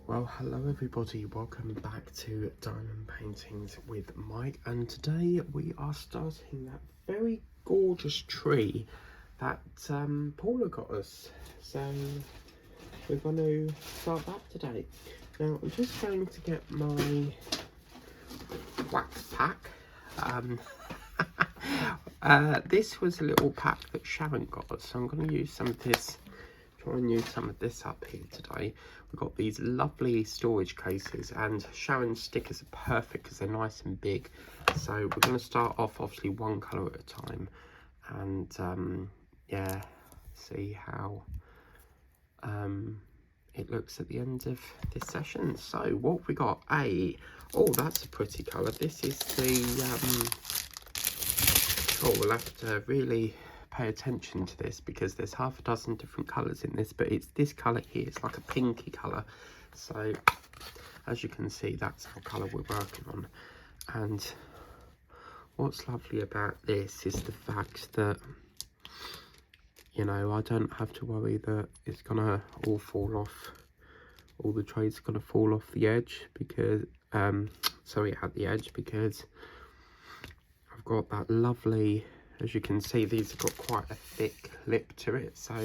Well, hello everybody, welcome back to Diamond Paintings with Mike, and today we are starting that very gorgeous tree that Paula got us. So we're going to start that today. Now I'm just going to get my wax pack. This was a little pack that Sharon got us, so I'm going to use some of this. Try and use some of this up here today. We've got these lovely storage cases, and Sharon's stickers are perfect because they're nice and big. So we're going to start off obviously one colour at a time, and yeah, see how it looks at the end of this session. So what have we got? Oh, that's a pretty colour. This is the oh, we'll have to really pay attention to this because there's half a dozen different colours in this, but it's this colour here. It's like a pinky colour. So as you can see, that's the colour we're working on. And what's lovely about this is the fact that, you know, I don't have to worry that it's gonna all fall off, all the trays are gonna fall off the edge, because sorry, at the edge, because I've got that lovely, as you can see, these have got quite a thick lip to it, so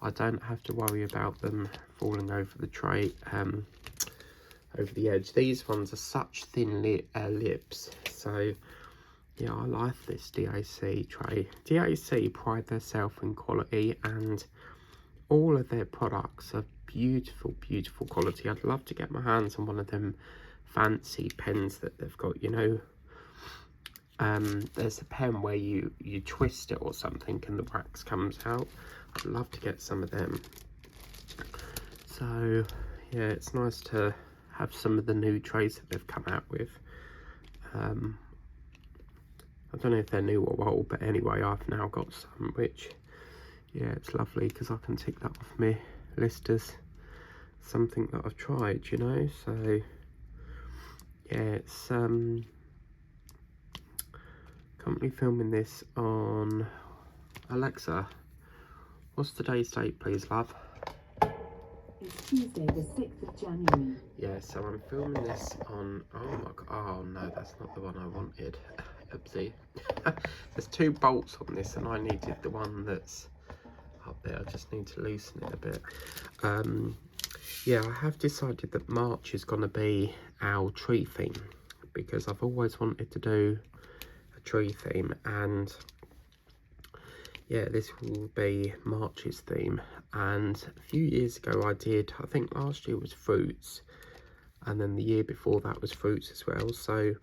I don't have to worry about them falling over the tray, over the edge. These ones are such thin lips, so yeah, I like this DAC tray. DAC pride themselves in quality, and all of their products are beautiful, beautiful quality. I'd love to get my hands on one of them fancy pens that they've got, you know. There's a pen where you twist it or something and the wax comes out. I'd love to get some of them. So yeah, it's nice to have some of the new trays that they've come out with. I don't know if they're new or old, but anyway, I've now got some, which, yeah, it's lovely because I can tick that off my list as something that I've tried, you know. So yeah, it's currently filming this on Alexa. What's today's date, please, love? It's Tuesday, the 6th of January. Yeah, so I'm filming this on, oh my god, oh no, that's not the one I wanted. Oopsie. There's two bolts on this and I needed the one that's up there. I just need to loosen it a bit. Yeah, I have decided that March is going to be our tree theme, because I've always wanted to do a tree theme, and yeah, this will be March's theme. And a few years ago I did, I think last year was fruits, and then the year before that was fruits as well. So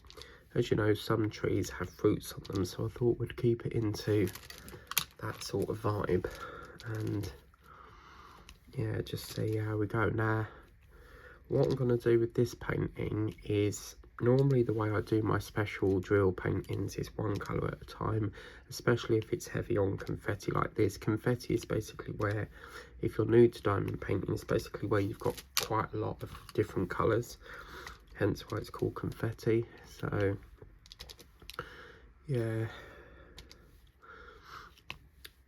as you know, some trees have fruits on them, so I thought we'd keep it into that sort of vibe, and yeah, just see how we go. Now what I'm going to do with this painting is, normally the way I do my special drill paintings is one colour at a time, especially if it's heavy on confetti like this. Confetti is basically where, if you're new to diamond painting, it's basically where you've got quite a lot of different colours, hence why it's called confetti. So yeah,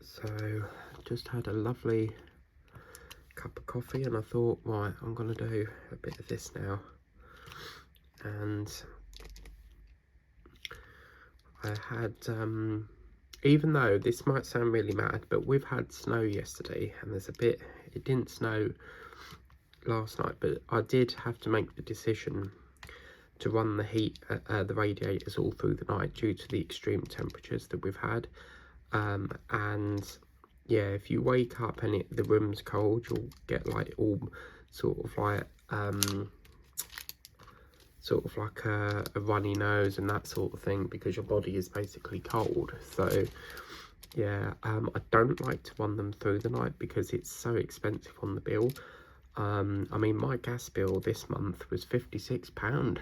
so just had a lovely cup of coffee and I thought, right, I'm going to do a bit of this now. And I had, even though this might sound really mad, but we've had snow yesterday, and there's a bit, it didn't snow last night, but I did have to make the decision to run the heat, the radiators all through the night due to the extreme temperatures that we've had. And yeah, if you wake up and the room's cold, you'll get like all sort of like a runny nose and that sort of thing, because your body is basically cold. So yeah, I don't like to run them through the night because it's so expensive on the bill. I mean, my gas bill this month was £56.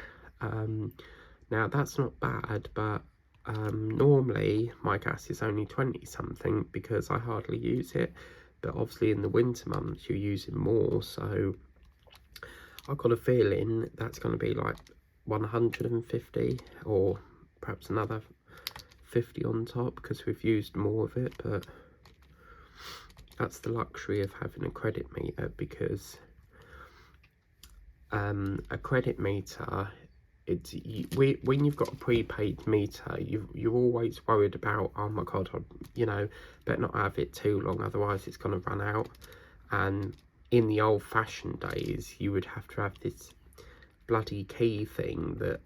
Now that's not bad, but normally my gas is only 20 something because I hardly use it, but obviously in the winter months you're using more, so I've got a feeling that's going to be like 150 or perhaps another 50 on top because we've used more of it. But that's the luxury of having a credit meter, because a credit meter, when you've got a prepaid meter, you're always worried about, oh my god, you know, better not have it too long, otherwise it's going to run out. And in the old-fashioned days, you would have to have this bloody key thing that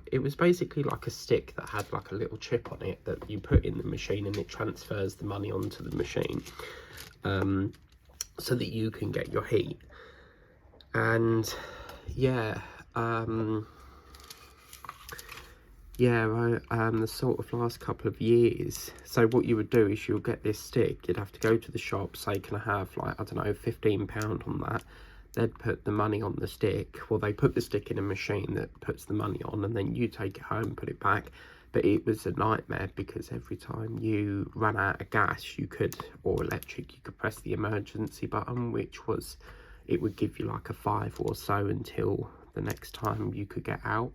it was basically like a stick that had like a little chip on it that you put in the machine, and it transfers the money onto the machine, so that you can get your heat. And yeah, the sort of last couple of years, so what you would do is you'll get this stick, you'd have to go to the shop, say, can I have, like, I don't know, £15 on that? They'd put the money on the stick. Well, they put the stick in a machine that puts the money on, and then you take it home, put it back. But it was a nightmare, because every time you ran out of gas, you could, or electric, you could press the emergency button, which was, it would give you like a 5 or so until the next time you could get out.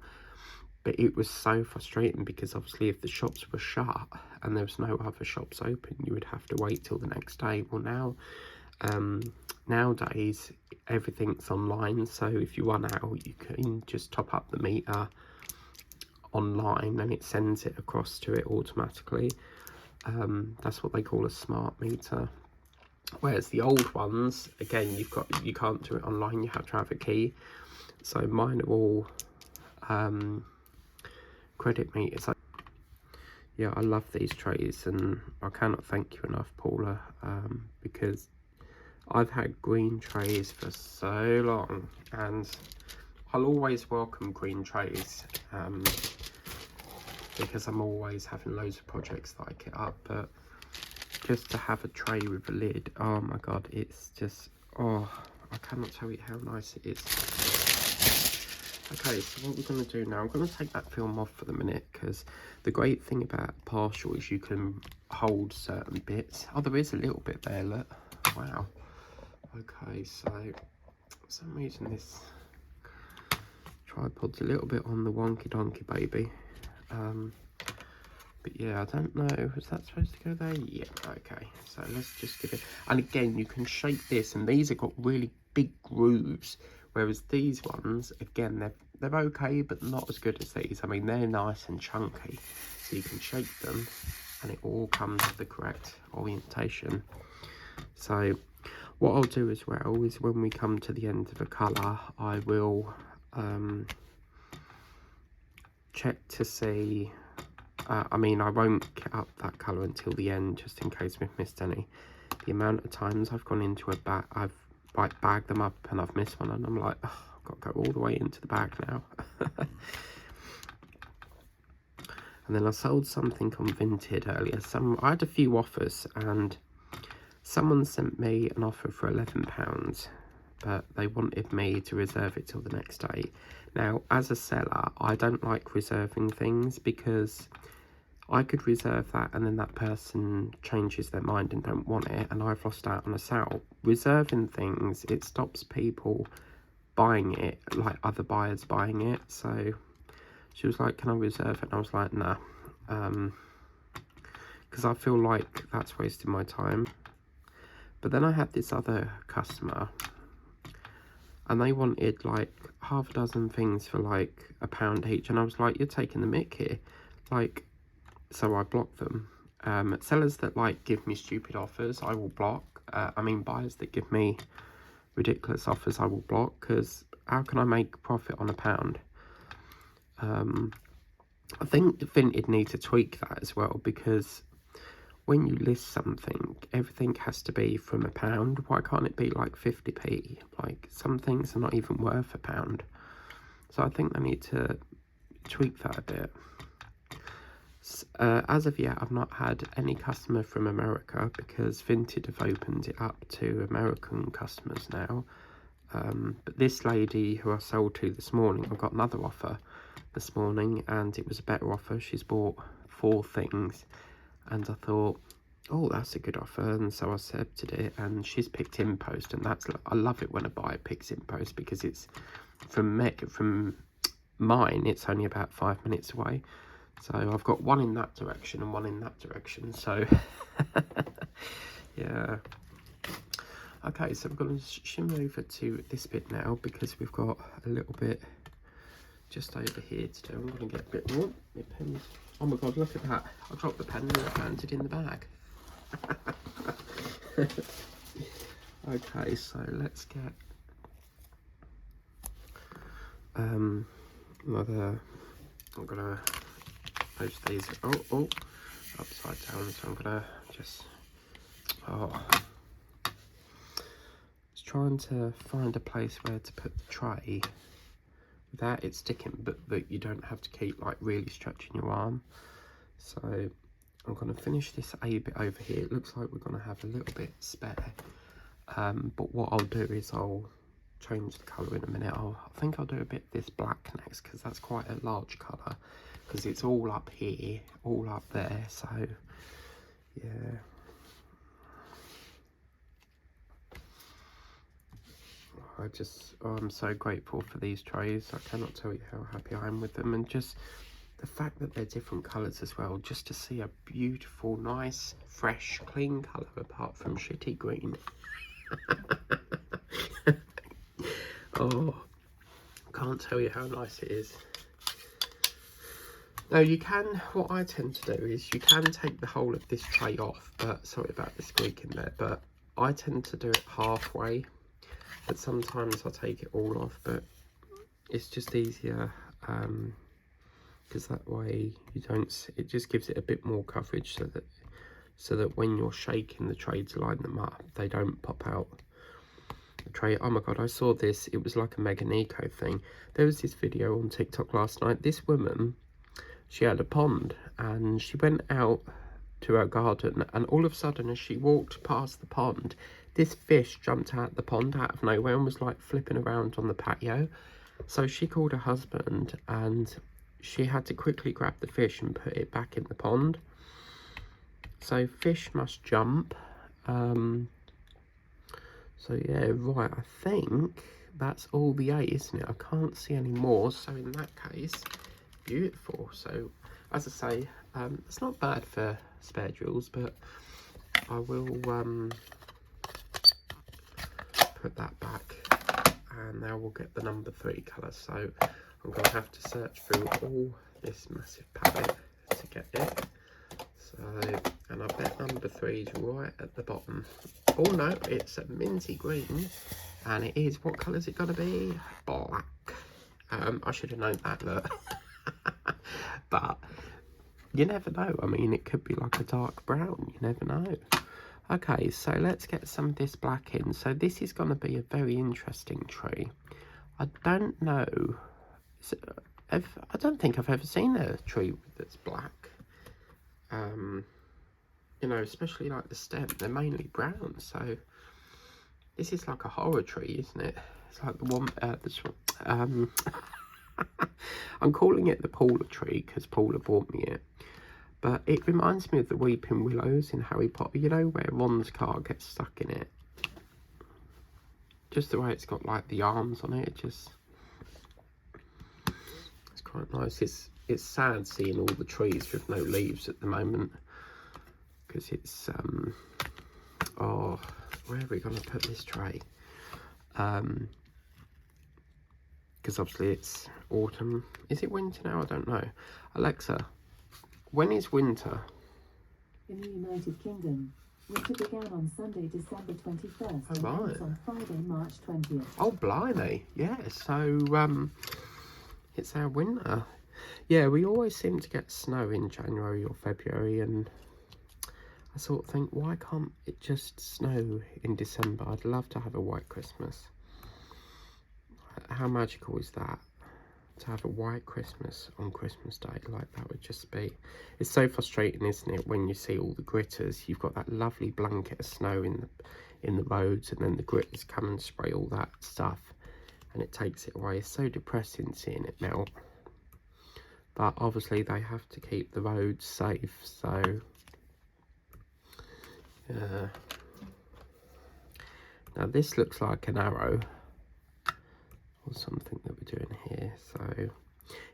But it was so frustrating, because obviously if the shops were shut and there was no other shops open, you would have to wait till the next day. Well, now, nowadays, everything's online, so if you run out, you can just top up the meter online and it sends it across to it automatically. That's what they call a smart meter. Whereas the old ones, again, you can't do it online, you have to have a key. So mine are all credit meters. Yeah, I love these trays, and I cannot thank you enough, Paula, because I've had green trays for so long, and I'll always welcome green trays, because I'm always having loads of projects that I get up. But just to have a tray with a lid, oh my god, it's just, oh, I cannot tell you how nice it is. Okay, so what we're going to do now, I'm going to take that film off for the minute, because the great thing about partial is you can hold certain bits. Oh, there is a little bit there, look. Wow. Okay, so for some reason this tripod's a little bit on the wonky donkey, baby. But yeah, I don't know, was that supposed to go there? Yeah, okay, so let's just give it, and again, you can shape this, and these have got really big grooves, whereas these ones, again, they're okay, but not as good as these. I mean, they're nice and chunky, so you can shape them, and it all comes to the correct orientation. So what I'll do as well is, when we come to the end of a colour, I will check to see, I mean, I won't get up that colour until the end, just in case we've missed any. The amount of times I've gone into a bag, I've like bagged them up and I've missed one, and I'm like, oh, I've got to go all the way into the bag now. And then I sold something on Vinted earlier. I had a few offers, and someone sent me an offer for £11, but they wanted me to reserve it till the next day. Now, as a seller, I don't like reserving things, because I could reserve that and then that person changes their mind and don't want it, and I've lost out on a sale. Reserving things, it stops people buying it, like other buyers buying it. So she was like, can I reserve it? And I was like, nah, because I feel like that's wasting my time. But then I had this other customer, and they wanted like half a dozen things for like £1 each, and I was like, you're taking the mick here, like. So I blocked them. Sellers that like give me stupid offers, I will block. I mean, buyers that give me ridiculous offers, I will block, because how can I make profit on £1? I think Vinted need to tweak that as well, because when you list something, everything has to be from £1. Why can't it be like 50p? Like, some things are not even worth £1. So I think they need to tweak that a bit. As of yet, I've not had any customer from America, because Vinted have opened it up to American customers now. But this lady who I sold to this morning, I got another offer this morning, and it was a better offer. She's bought 4 things, and I thought, oh, that's a good offer, and so I accepted it. And she's picked InPost, and I love it when a buyer picks InPost, because it's from mine, it's only about 5 minutes away. So I've got one in that direction and one in that direction. So yeah. Okay, so we're going to shimmer over to this bit now because we've got a little bit just over here to do. I'm going to get a bit more. My pen's, oh my god, look at that. I dropped the pen and it landed in the bag. Okay, so let's get another. I'm going to post these. Oh, upside down. So I'm going to just. Trying to find a place where to put the tray without it sticking, but that you don't have to keep like really stretching your arm. So I'm going to finish this a bit over here. It looks like we're going to have a little bit spare, but what I'll do is I'll change the colour in a minute. I think I'll do a bit of this black next because that's quite a large colour, because it's all up here, all up there, so yeah. I'm so grateful for these trays. I cannot tell you how happy I am with them, and just the fact that they're different colours as well, just to see a beautiful, nice, fresh, clean colour apart from shitty green. Oh, can't tell you how nice it is. Now you can, what I tend to do is you can take the whole of this tray off, but sorry about the squeak in there, but I tend to do it halfway. But sometimes I take it all off, but it's just easier because that way you don't, it just gives it a bit more coverage so that when you're shaking the tray to line them up, they don't pop out the tray. Oh my god, I saw this, it was like a Megan Eco thing. There was this video on TikTok last night. This woman, she had a pond and she went out to her garden, and all of a sudden as she walked past the pond, this fish jumped out the pond out of nowhere and was like flipping around on the patio. So she called her husband and she had to quickly grab the fish and put it back in the pond. So fish must jump. So yeah, right, I think that's all the 8, isn't it? I can't see any more, so in that case, beautiful. So as I say, it's not bad for spare jewels, but I will put that back, and now we'll get the number 3 colour. So I'm going to have to search through all this massive palette to get it. So, and I bet number 3 is right at the bottom. Oh no, it's a minty green, and it is, what colour is it going to be? Black. I should have known that, look. But you never know. I mean, it could be like a dark brown. You never know. Okay, so let's get some of this black in. So this is going to be a very interesting tree. I don't know. I don't think I've ever seen a tree that's black. You know, especially like the stem. They're mainly brown. So this is like a horror tree, isn't it? It's like the one. This one. I'm calling it the Paula tree because Paula bought me it. But it reminds me of the Weeping Willows in Harry Potter, you know, where Ron's car gets stuck in it. Just the way it's got like the arms on it, it's quite nice. It's sad seeing all the trees with no leaves at the moment, because it's oh, where are we going to put this tray? Because obviously it's autumn. Is it winter now? I don't know. Alexa, when is winter? In the United Kingdom, winter began on Sunday, December 21st, and right. ends on Friday, March 20th. Oh, blimey. Yeah, so it's our winter. Yeah, we always seem to get snow in January or February, and I sort of think, why can't it just snow in December? I'd love to have a white Christmas. How magical is that? To have a white Christmas on Christmas Day, like that would just be, it's so frustrating, isn't it, when you see all the gritters. You've got that lovely blanket of snow in the roads, and then the gritters come and spray all that stuff and it takes it away. It's so depressing seeing it melt, but obviously they have to keep the roads safe. So now this looks like an arrow or something that we're doing here. So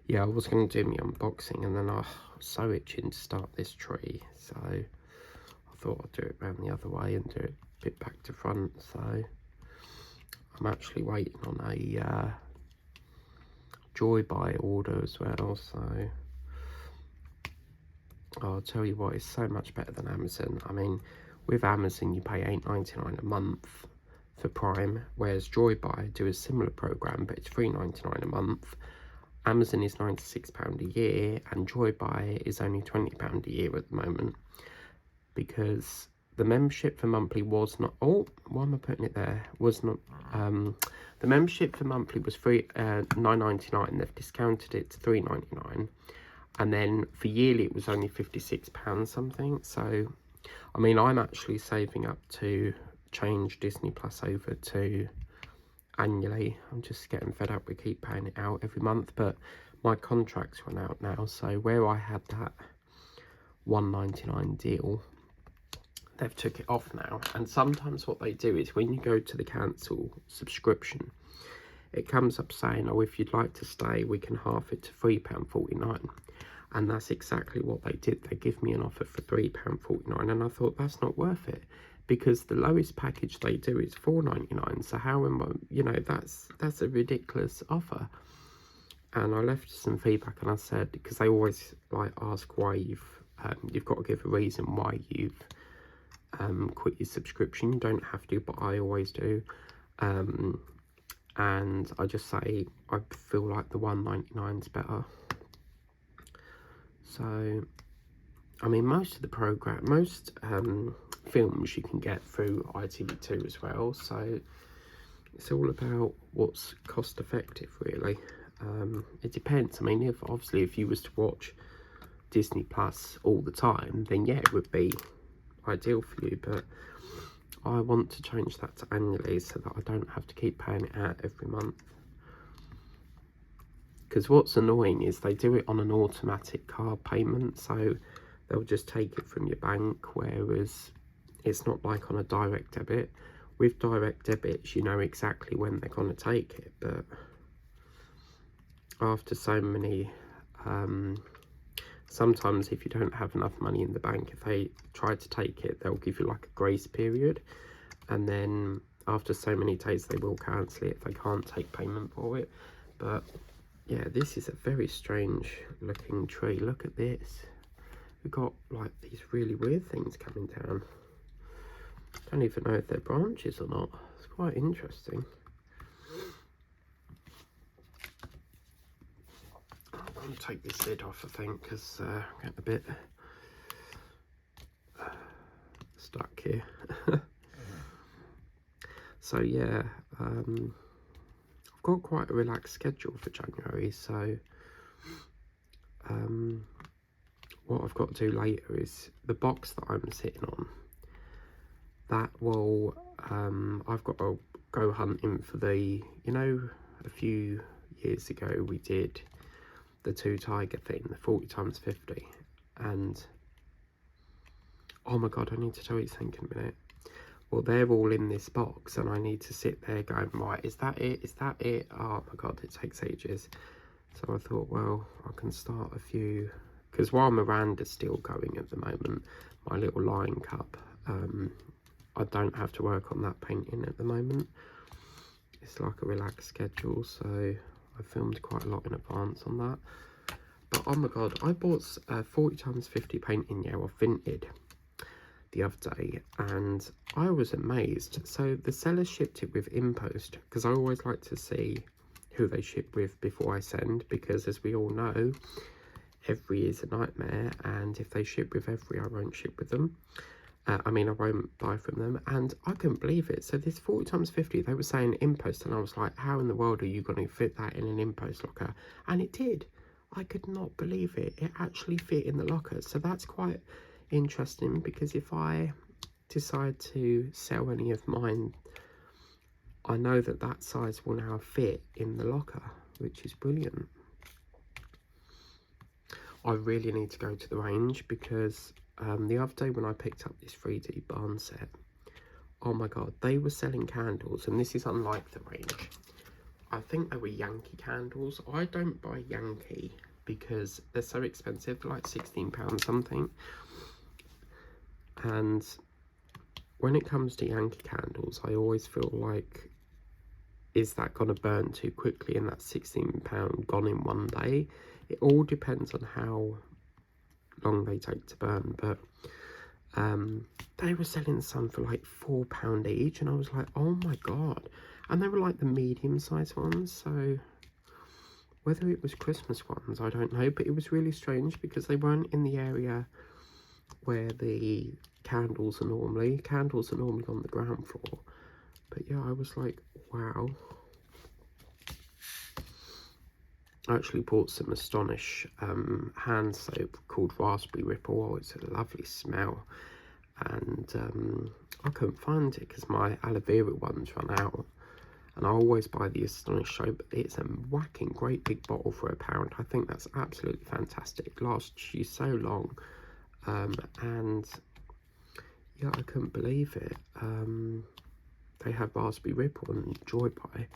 yeah, I was going to do my unboxing, and then I was so itching to start this tree, so I thought I'd do it around the other way and do it bit back to front. So I'm actually waiting on a Joy Buy order as well. So I'll tell you what, it's so much better than Amazon. I mean, with Amazon you pay £8.99 a month for Prime, whereas Joy Buy do a similar program, but it's £3.99 a month. Amazon is £96 a year, and Joy Buy is only £20 a year at the moment, because the membership for monthly was not, oh, why am I putting it there, was not, the membership for monthly was £9.99, they've discounted it to £3.99, and then for yearly it was only £56 something. So I mean, I'm actually saving up to change Disney Plus over to annually. I'm just getting fed up with keep paying it out every month, but my contract's run out now, so where I had that $1.99 deal, they've took it off now. And sometimes what they do is when you go to the cancel subscription, it comes up saying, oh, if you'd like to stay, we can half it to £3.49. And that's exactly what they did. They give me an offer for £3.49, and I thought, that's not worth it, because the lowest package they do is £4.99. So how am I, you know, that's a ridiculous offer. And I left some feedback, and I said, because they always like ask why you've got to give a reason why you've quit your subscription. You don't have to, but I always do. And I just say I feel like the $1.99 is better. So I mean, most films you can get through ITV2 as well, so it's all about what's cost effective, really. It depends. I mean, if you was to watch Disney Plus all the time, then yeah, it would be ideal for you, but I want to change that to annually so that I don't have to keep paying it out every month. Because what's annoying is they do it on an automatic card payment, so they'll just take it from your bank, whereas it's not like on a direct debit. With direct debits, you know exactly when they're going to take it, but after so many, sometimes if you don't have enough money in the bank, if they try to take it, they'll give you like a grace period, and then after so many days they will cancel it if they can't take payment for it. But yeah, this is a very strange looking tree. Look at this. We've got like these really weird things coming down. Don't even know if they're branches or not. It's quite interesting. I'm going to take this lid off, I think, because I'm getting a bit stuck here. So yeah, I've got quite a relaxed schedule for January, so what I've got to do later is the box that I'm sitting on, that will I've got to go hunting for the, you know, a few years ago we did the 2 tiger thing, the 40x50, and oh my god, I need to tell you something in a minute. Well, they're all in this box, and I need to sit there going, right, is that it? Is that it? Oh my god, it takes ages. So I thought, well, I can start a few, because while Miranda's still going at the moment, my little Lion Cup, I don't have to work on that painting at the moment. It's like a relaxed schedule, so I filmed quite a lot in advance on that. But oh my god, I bought a 40x50 painting now off Vinted the other day, and I was amazed. So the seller shipped it with InPost, because I always like to see who they ship with before I send, because as we all know, every is a nightmare, and if they ship with every, I won't ship with them. I mean, I won't buy from them, and I couldn't believe it. So this 40x50, they were saying InPost, and I was like, how in the world are you going to fit that in an InPost locker? And it did. I could not believe it. It actually fit in the locker. So that's quite interesting, because if I decide to sell any of mine, I know that that size will now fit in the locker, which is brilliant. I really need to go to the range, because the other day when I picked up this 3D barn set, oh my god, they were selling candles, and this is unlike the range. I think they were Yankee candles. I don't buy Yankee because they're so expensive, like £16 something. And when it comes to Yankee candles, I always feel like, is that going to burn too quickly and that £16 gone in one day? It all depends on how long they take to burn, but they were selling some for like £4 each, and I was like, oh my god. And they were like the medium-sized ones, so whether it was Christmas ones, I don't know, but it was really strange because they weren't in the area where the candles are normally on the ground floor. But yeah, I was like, wow. I actually bought some Astonish hand soap called Raspberry Ripple. Oh, it's a lovely smell. And I couldn't find it because my aloe vera ones run out. And I always buy the Astonish soap. It's a whacking great big bottle for £1. I think that's absolutely fantastic. It lasts you so long. And yeah, I couldn't believe it. They have Raspberry Ripple and Joy Buy.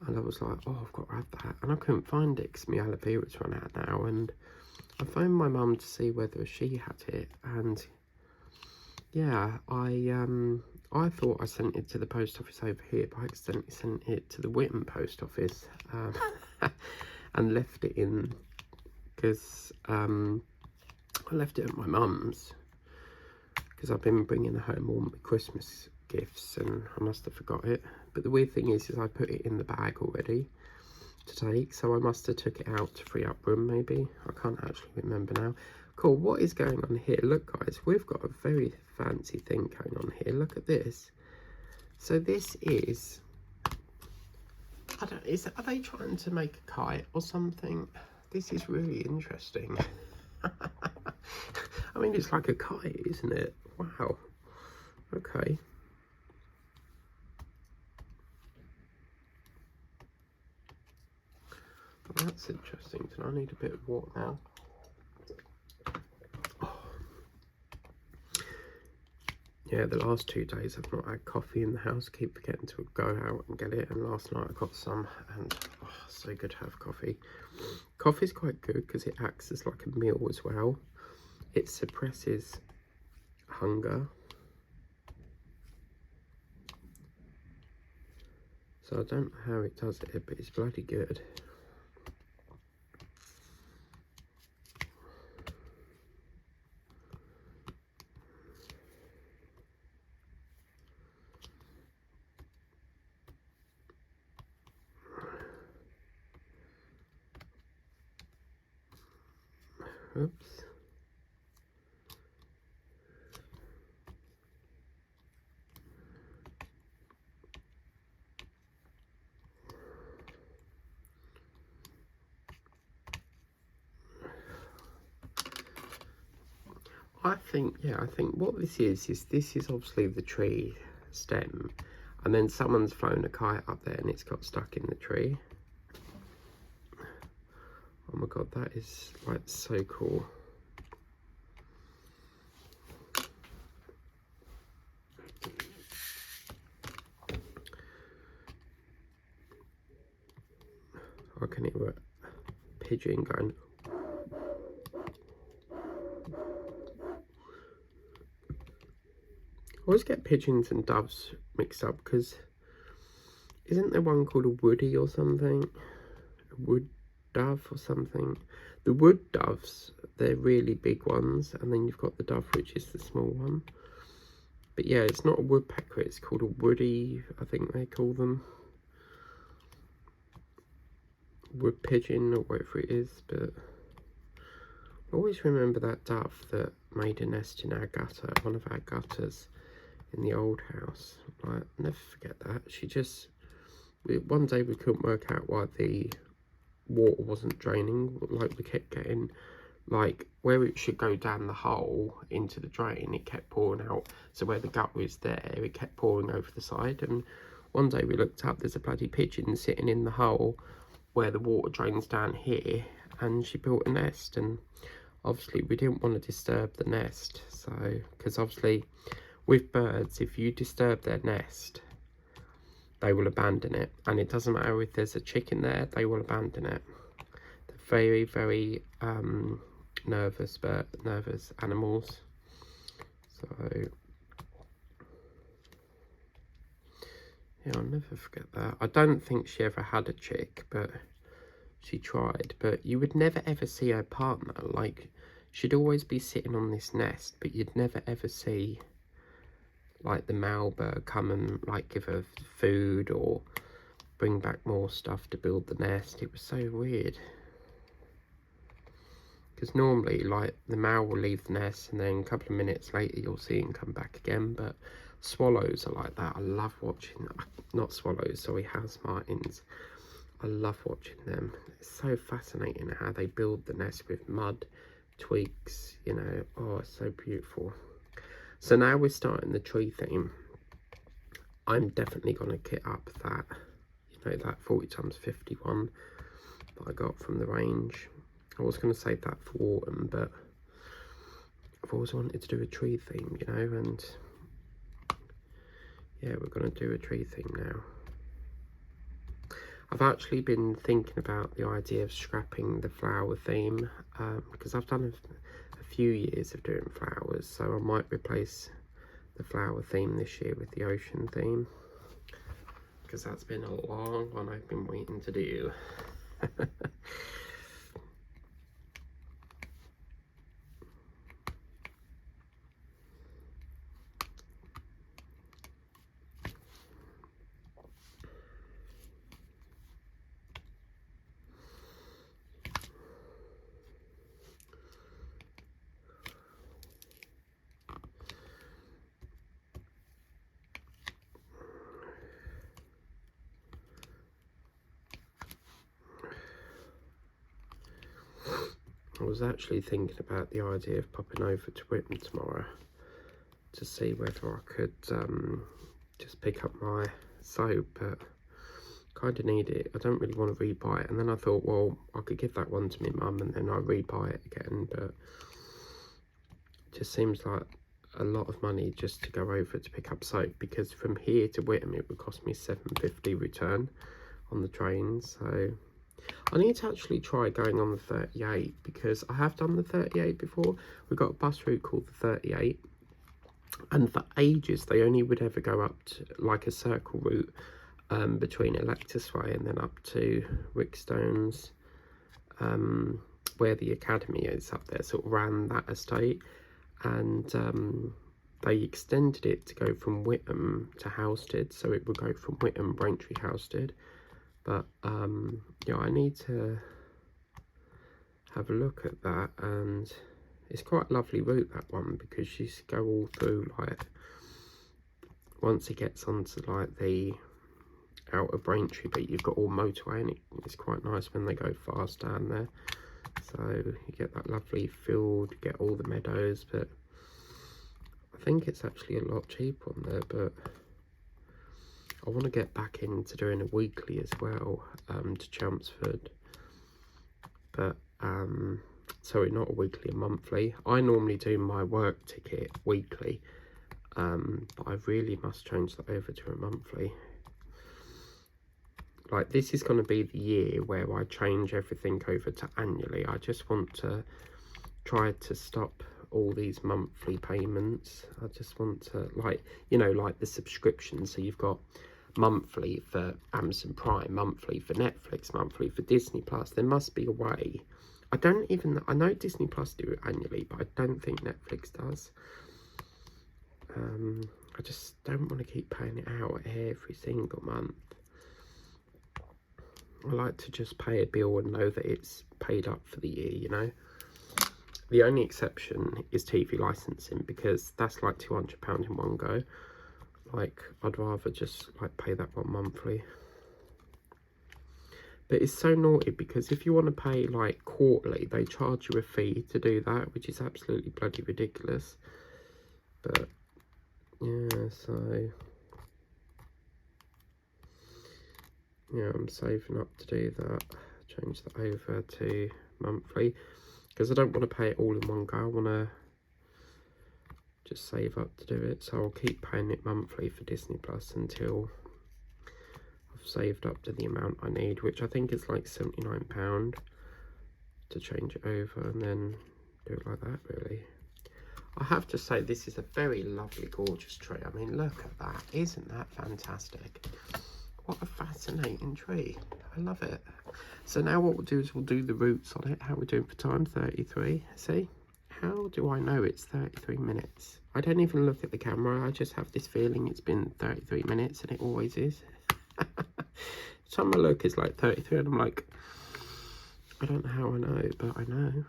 And I was like, oh, I've got to have that. And I couldn't find it because my aloe vera's run out now. And I phoned my mum to see whether she had it. And yeah, I thought I sent it to the post office over here, but I accidentally sent it to the Whitton post office. And left it in, because I left it at my mum's. Because I've been bringing home all my Christmas gifts and I must have forgot it. But the weird thing is I put it in the bag already to take, so I must have took it out to free up room maybe. I can't actually remember now. Cool, what is going on here? Look guys, we've got a very fancy thing going on here. Look at this. So this is, are they trying to make a kite or something? This is really interesting. I mean, it's like a kite, isn't it? Wow. Okay. Well, that's interesting. So I need a bit of water now. Oh. Yeah, the last 2 days I've not had coffee in the house. Keep forgetting to go out and get it. And last night I got some, and oh, so good to have coffee. Coffee's quite good because it acts as like a meal as well. It suppresses hunger. So I don't know how it does it, but it's bloody good. Oops. I think what this is this is obviously the tree stem, and then someone's flown a kite up there and it's got stuck in the tree. Oh my god, that is like so cool. I can hear a pigeon going. I always get pigeons and doves mixed up because isn't there one called a woody or something? A wood dove or something? The wood doves, they're really big ones, and then you've got the dove, which is the small one. But yeah, it's not a woodpecker, it's called a woody, I think they call them. Wood pigeon or whatever it is, but I always remember that dove that made a nest in our gutter, one of our gutters in the old house. Like, never forget that. She just, one day we couldn't work out why the water wasn't draining. Like, we kept getting, like, where it should go down the hole into the drain, it kept pouring out. So where the gut was there, it kept pouring over the side. And one day we looked up, there's a bloody pigeon sitting in the hole where the water drains down here, and she built a nest. And obviously we didn't want to disturb the nest, so, because obviously with birds, if you disturb their nest, they will abandon it, and it doesn't matter if there's a chicken there, they will abandon it. They're very, very nervous animals. So Yeah, I'll never forget that. I don't think she ever had a chick, but she tried. But you would never ever see her partner. Like, she'd always be sitting on this nest, but you'd never ever see like the male bird come and like give her food or bring back more stuff to build the nest. It was so weird. Because normally, like, the male will leave the nest and then a couple of minutes later you'll see him come back again. But swallows are like that. I love watching, not swallows, sorry, house martins. I love watching them. It's so fascinating how they build the nest with mud, twigs, you know. Oh, it's so beautiful. So now we're starting the tree theme. I'm definitely going to kit up that, you know, that 40x51 that I got from the range. I was going to save that for autumn, but I've always wanted to do a tree theme, you know, and yeah, we're going to do a tree theme now. I've actually been thinking about the idea of scrapping the flower theme, because I've done a few years of doing flowers, so I might replace the flower theme this year with the ocean theme, because that's been a long one I've been waiting to do. I was actually thinking about the idea of popping over to Whitman tomorrow to see whether I could just pick up my soap, but kind of need it. I don't really want to rebuy it. And then I thought, well, I could give that one to my mum and then I'll rebuy it again, but it just seems like a lot of money just to go over to pick up soap, because from here to Whittam it would cost me £7.50 return on the train. So I need to actually try going on the 38, because I have done the 38 before. We've got a bus route called the 38, and for ages they only would ever go up to like a circle route between Electus Way and then up to Wickstones, where the academy is up there, sort of around that estate. And they extended it to go from Whittam to Housestead, so it would go from Whittam, Braintree, Housestead. But yeah, I need to have a look at that, and it's quite a lovely route, that one, because you go all through, like, once it gets onto like the outer Braintree bit, you've got all motorway, and it's quite nice when they go fast down there. So you get that lovely field, you get all the meadows, but I think it's actually a lot cheaper on there. But I want to get back into doing a weekly as well, to Chelmsford. But sorry, not a weekly, a monthly. I normally do my work ticket weekly, but I really must change that over to a monthly. Like, this is going to be the year where I change everything over to annually. I just want to try to stop all these monthly payments. I just want to, like, you know, like the subscription. So you've got monthly for Amazon Prime, monthly for Netflix, monthly for Disney Plus. There must be a way. I know Disney Plus do it annually, but I don't think Netflix does. I just don't want to keep paying it out every single month. I like to just pay a bill and know that it's paid up for the year, you know. The only exception is TV licensing, because that's like £200 in one go. Like, I'd rather just like pay that one monthly. But it's so naughty, because if you want to pay like quarterly, they charge you a fee to do that, which is absolutely bloody ridiculous. But yeah, so yeah, I'm saving up to do that. Change that over to monthly, because I don't want to pay it all in one go. I want to just save up to do it. So I'll keep paying it monthly for Disney Plus until I've saved up to the amount I need, which I think is like £79 to change it over, and then do it like that, really. I have to say, this is a very lovely, gorgeous tree. I mean, look at that. Isn't that fantastic? What a fascinating tree. I love it. So now what we'll do is we'll do the roots on it. How are we doing for time? 33. See? How do I know it's 33 minutes? I don't even look at the camera. I just have this feeling it's been 33 minutes, and it always is. Time I look is like 33, and I'm like, I don't know how I know, but I know.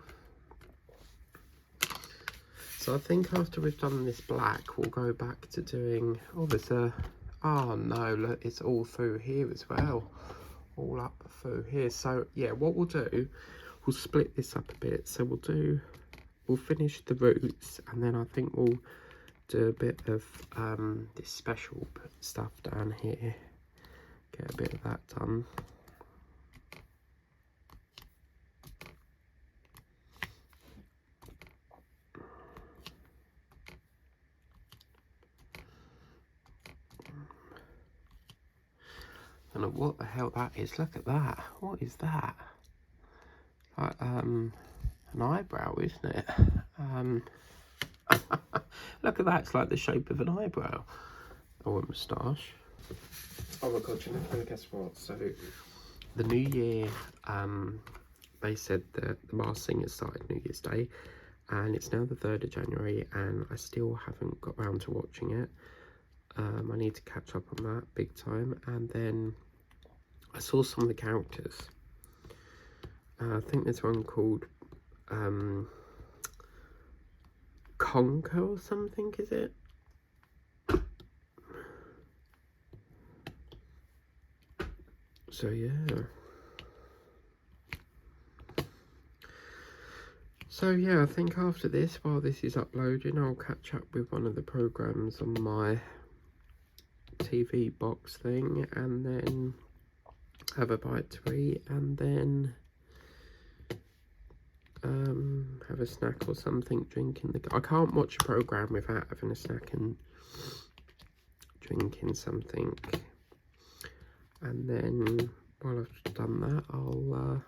So I think after we've done this black, we'll go back to doing, oh, there's a, oh no, look, it's all through here as well. All up through here. So yeah, what we'll do, we'll split this up a bit. So we'll finish the roots, and then I think we'll do a bit of this special stuff down here. Get a bit of that done. I don't know what the hell that is. Look at that. What is that? Like an eyebrow, isn't it? Look at that. It's like the shape of an eyebrow or a moustache. Oh my god, you know, guess what? So the new year, they said that the Masked Singer started New Year's Day, and it's now the 3rd of January, and I still haven't got round to watching it. I need to catch up on that big time. And then I saw some of the characters. I think there's one called Conker or something, is it? So yeah. So yeah, I think after this, while this is uploading, I'll catch up with one of the programs on my TV box thing, and then have a bite to eat, and then have a snack or something, drinking the... I can't watch a program without having a snack and drinking something. And then while I've done that, I'll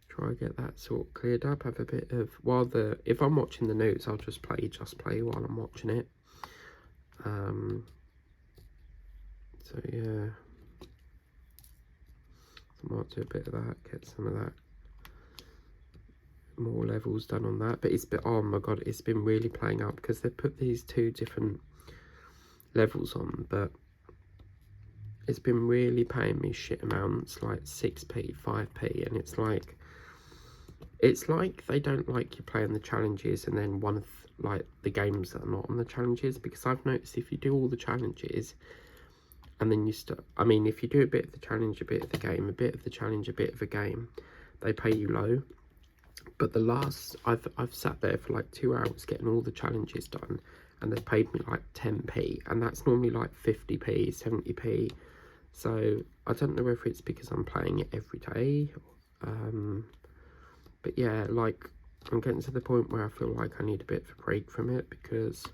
try and get that sort of cleared up. Have a bit of, if I'm watching the news, I'll just play while I'm watching it. So yeah, I might do a bit of that, get some of that, more levels done on that. But it's been, oh my god, it's been really playing up, because they put these 2 different levels on, but it's been really paying me shit amounts, like 6p, 5p, and it's like they don't like you playing the challenges and then one of like the games that are not on the challenges. Because I've noticed if you do all the challenges and then you start, I mean, if you do a bit of the challenge, a bit of the game, a bit of the challenge, a bit of a game, they pay you low. But the last, I've sat there for like 2 hours getting all the challenges done, and they've paid me like 10p, and that's normally like 50p, 70p. So I don't know whether it's because I'm playing it every day, but yeah, like I'm getting to the point where I feel like I need a bit of a break from it, because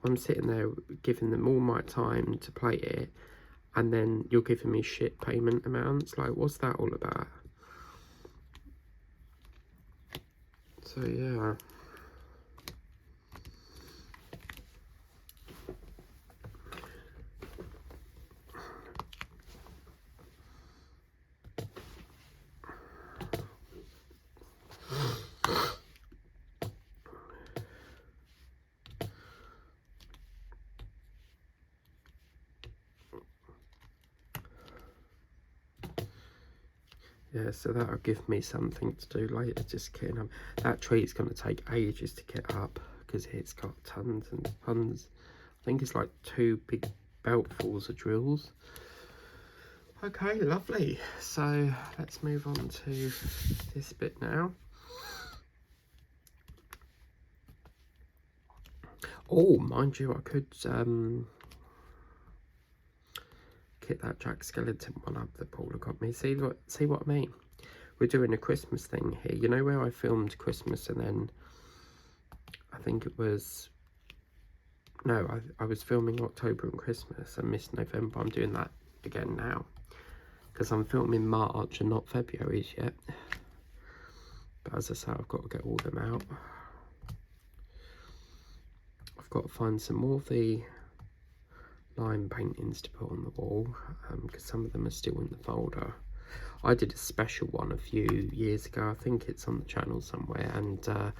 I'm sitting there giving them all my time to play it, and then you're giving me shit payment amounts. Like, what's that all about? So yeah. Yeah, so that'll give me something to do later, just getting up. That tree's going to take ages to get up, because it's got tons and tons. I think it's like 2 big beltfuls of drills. Okay, lovely. So let's move on to this bit now. Oh, mind you, I could get that Jack Skellington one up that Paula got me. See what I mean? We're doing a Christmas thing here. You know where I filmed Christmas, and then I think it was, no, I was filming October and Christmas and missed November. I'm doing that again now, because I'm filming March and not February's yet. But as I say, I've got to get all them out. got to find some more of the line paintings to put on the wall, because some of them are still in the folder. I did a special one a few years ago. I think it's on the channel somewhere, and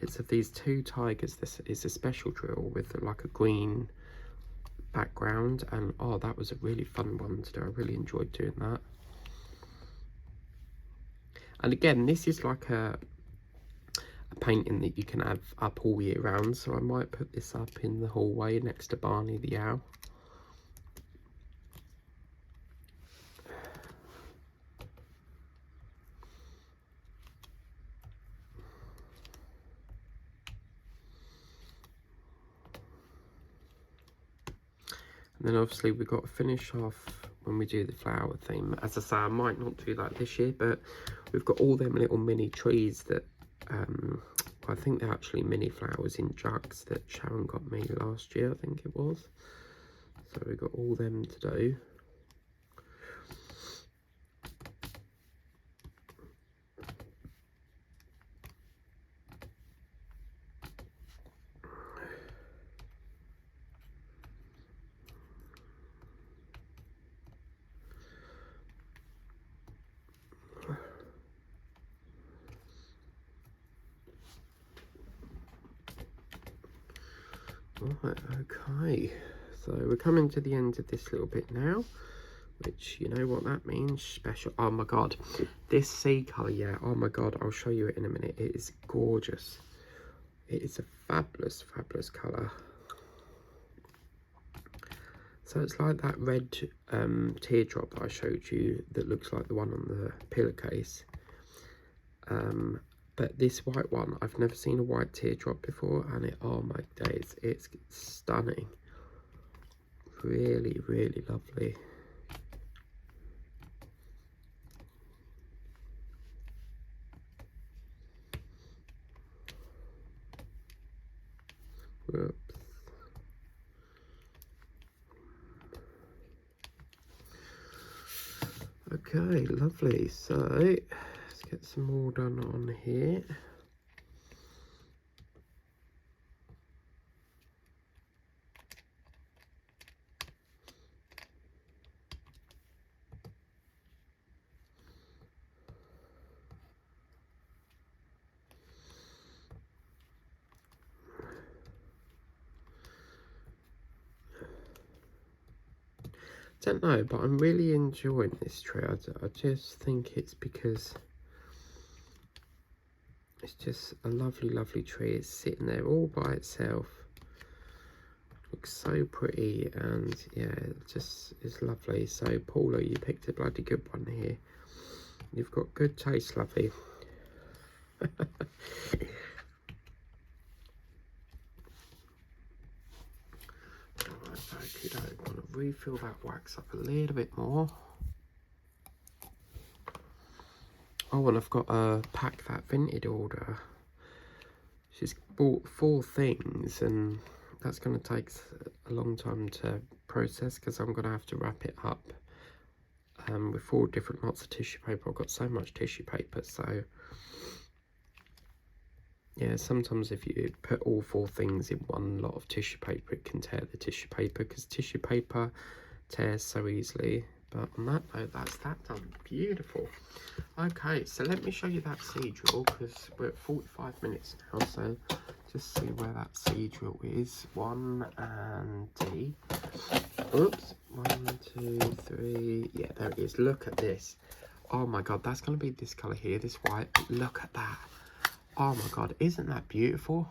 it's of these two tigers. This is a special drill with like a green background, and oh, that was a really fun one to do. I really enjoyed doing that. And again, this is like a painting that you can have up all year round, so I might put this up in the hallway next to Barney the owl. And then obviously we've got to finish off when we do the flower theme. As I say, I might not do that this year, but we've got all them little mini trees that, I think they're actually mini flowers in jugs that Sharon got me last year, I think it was. So we've got all them to do. Right, okay, so we're coming to the end of this little bit now, which, you know what that means, special. Oh my god, this sea colour, yeah, oh my god, I'll show you it in a minute. It is gorgeous. It is a fabulous, fabulous colour. So it's like that red teardrop that I showed you that looks like the one on the pillowcase. But this white one, I've never seen a white teardrop before, and it, oh my days, it's stunning. Really, really lovely. Whoops. Okay, lovely. So let's get some more done on here. Don't know, but I'm really enjoying this tree. I just think it's because it's just a lovely, lovely tree. It's sitting there all by itself. Looks so pretty, and yeah, it just is lovely. So Paula, you picked a bloody good one here. You've got good taste, lovey. Okay, I want to refill that wax up a little bit more. Oh, and I've got to pack that Vinted order. She's bought 4 things, and that's going to take a long time to process because I'm going to have to wrap it up with 4 different lots of tissue paper. I've got so much tissue paper, so yeah, sometimes if you put all 4 things in one lot of tissue paper, it can tear the tissue paper because tissue paper tears so easily. But on that note, that's that done. Beautiful. Okay, so let me show you that seed drill because we're at 45 minutes now. So just see where that seed drill is. 1 and D. Oops. 1, 2, 3. Yeah, there it is. Look at this. Oh my god, that's going to be this colour here, this white. Look at that. Oh my god, isn't that beautiful?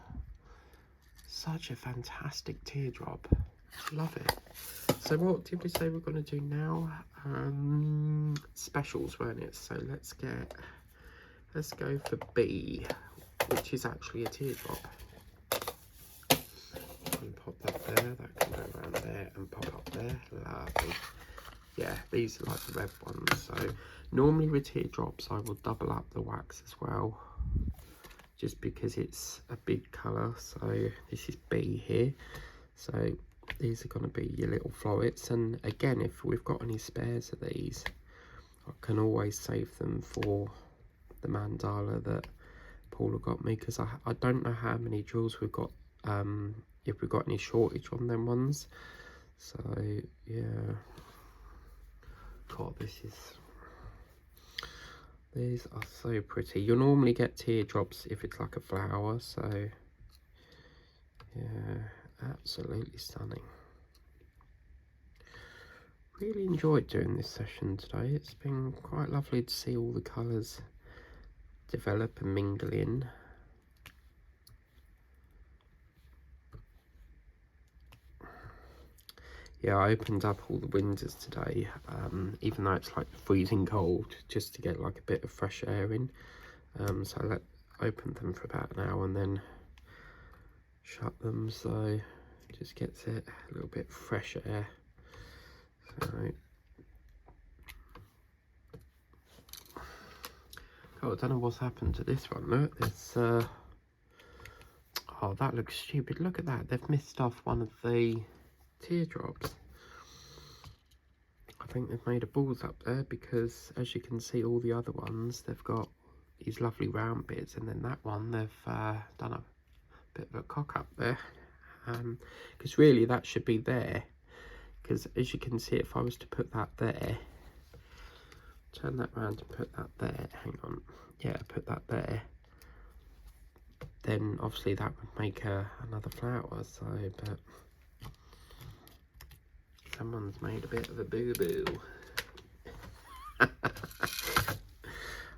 Such a fantastic teardrop. Love it. So what did we say we're going to do now? Specials, weren't it? So let's go for B, which is actually a teardrop. And pop that there, that can go around there and pop up there. Lovely. Yeah, these are like the red ones. So normally with teardrops I will double up the wax as well, just because it's a big colour. So this is B here. So these are going to be your little florets, and again, if we've got any spares of these, I can always save them for the mandala that Paula got me, because I don't know how many drills we've got if we've got any shortage on them ones. So yeah, God, these are so pretty. You'll normally get teardrops if it's like a flower, so yeah, absolutely stunning. Really enjoyed doing this session today. It's been quite lovely to see all the colours develop and mingle in. Yeah, I opened up all the windows today, even though it's like freezing cold, just to get like a bit of fresh air in. So I opened them for about an hour and then shut them, so it just gets it a little bit fresh air. So, oh, I don't know what's happened to this one. Look, it's oh, that looks stupid. Look at that. They've missed off one of the teardrops. I think they've made a balls up there because, as you can see, all the other ones, they've got these lovely round bits, and then that one, they've done a bit of a cock up there. Because really that should be there. Because as you can see, if I was to put that there, turn that round and put that there, hang on, yeah, put that there, then obviously that would make another flower. So, but someone's made a bit of a boo-boo.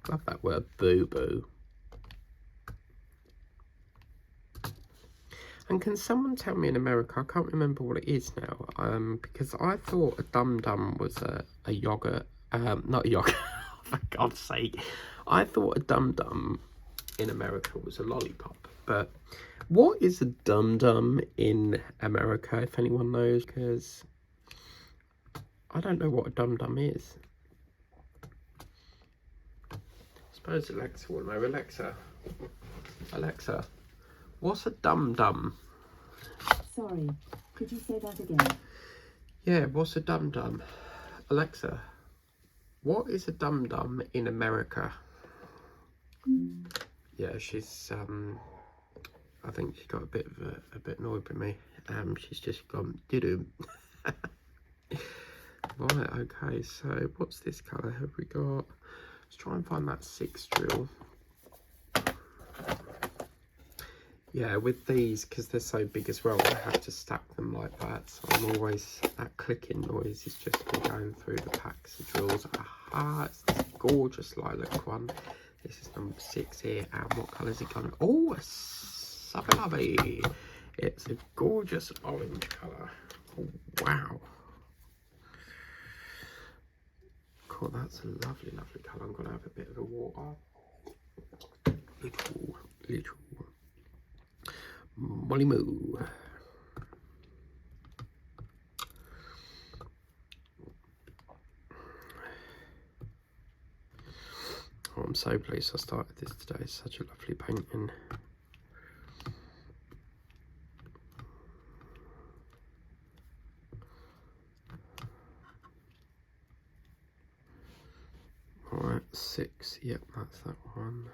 Love that word, boo-boo. And can someone tell me in America, I can't remember what it is now, because I thought a dum-dum was a yogurt, not a yogurt, for God's sake. I thought a dum-dum in America was a lollipop, but what is a dum-dum in America, if anyone knows? Because I don't know what a dum-dum is. I suppose Alexa will know. Alexa, what's a dum-dum? Sorry, could you say that again? Yeah, what's a dum-dum? Alexa, what is a dum-dum in America? Yeah, she's I think she got a bit annoyed with me. She's just gone doo-doo. Right, okay, so what's this colour have we got? Let's try and find that 6 drill. Yeah, with these, because they're so big as well, I have to stack them like that. So I'm always, that clicking noise is just me going through the packs of drills. Aha, it's this gorgeous lilac one. This is number 6 here. And what colour is it going? Oh, a super lovely. It's a gorgeous orange colour. Oh, wow. Cool, that's a lovely, lovely colour. I'm going to have a bit of a water. Little Molly Moo. Oh, I'm so pleased I started this today. It's such a lovely painting. Alright, 6. Yep, that's that one.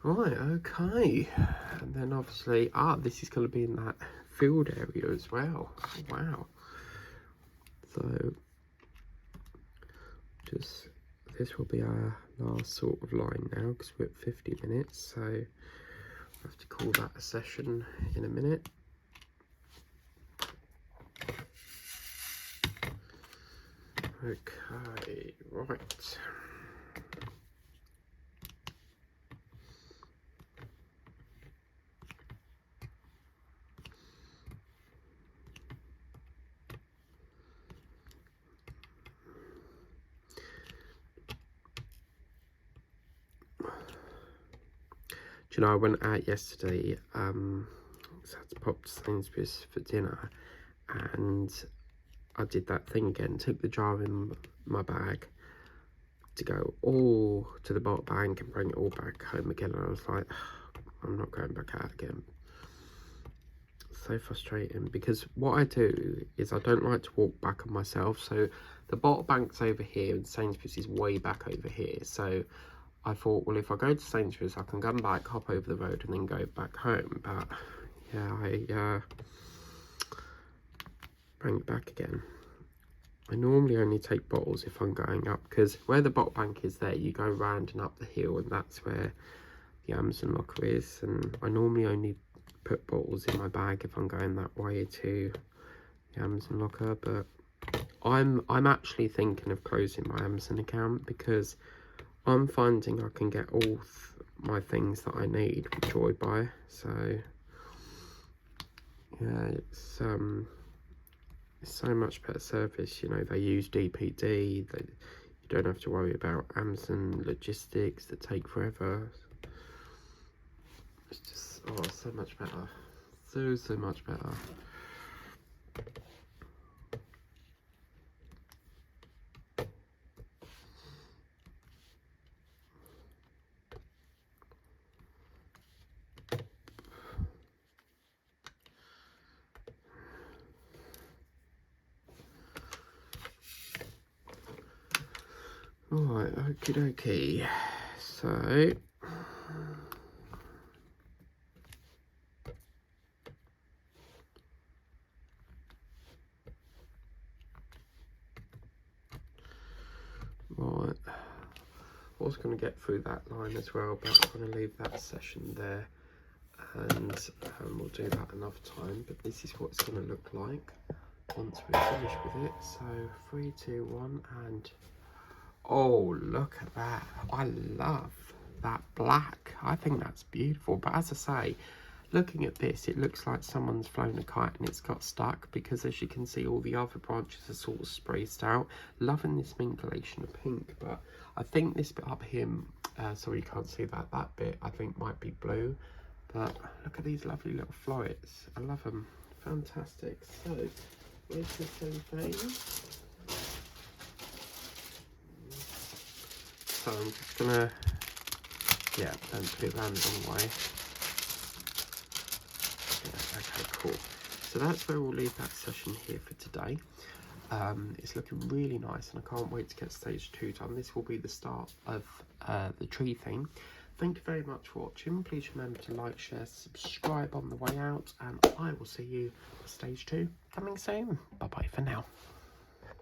Right, okay. And then obviously, this is going to be in that field area as well. Wow. So, just, this will be our last sort of line now, because we're at 50 minutes. So, I have to call that a session in a minute. Okay, right. Do you know, I went out yesterday, so I had to pop to Sainsbury's for dinner, and I did that thing again, took the jar in my bag to go all to the bottom bank and bring it all back home again, and I was like, I'm not going back out again. so frustrating, because what I do is I don't like to walk back on myself. So the bottle bank's over here and Sainsbury's is way back over here. So I thought, well, if I go to Sainsbury's, I can come back, hop over the road and then go back home. But yeah, I bring it back again. I normally only take bottles if I'm going up, because where the bottle bank is there, you go round and up the hill, and that's where the Amazon locker is. And I normally only put bottles in my bag if I'm going that way to the Amazon locker. But I'm actually thinking of closing my Amazon account, because I'm finding I can get all my things that I need with Joy Buy. So yeah, it's so much better service. You know, they use DPD. You don't have to worry about Amazon logistics that take forever. It's just, oh, so much better. So much better. Alright, okie dokie. So right, I was going to get through that line as well, but I'm going to leave that session there, and we'll do that another time. But this is what it's going to look like once we're finished with it. So 3, 2, 1, and oh, look at that. I love that black. I think that's beautiful. But as I say, looking at this, it looks like someone's flown a kite and it's got stuck, because as you can see, all the other branches are sort of spaced out. Loving this minglation of pink, but I think this bit up here, sorry you can't see that, that bit I think might be blue. But look at these lovely little florets. I love them. Fantastic. So, where's the cellophane? So I'm just gonna, yeah, don't put it around the wrong way. Yeah, okay, cool. So that's where we'll leave that session here for today. It's looking really nice, and I can't wait to get stage 2 done. This will be the start of the tree thing. Thank you very much for watching. Please remember to like, share, subscribe on the way out, and I will see you for stage 2 coming soon. Bye bye for now.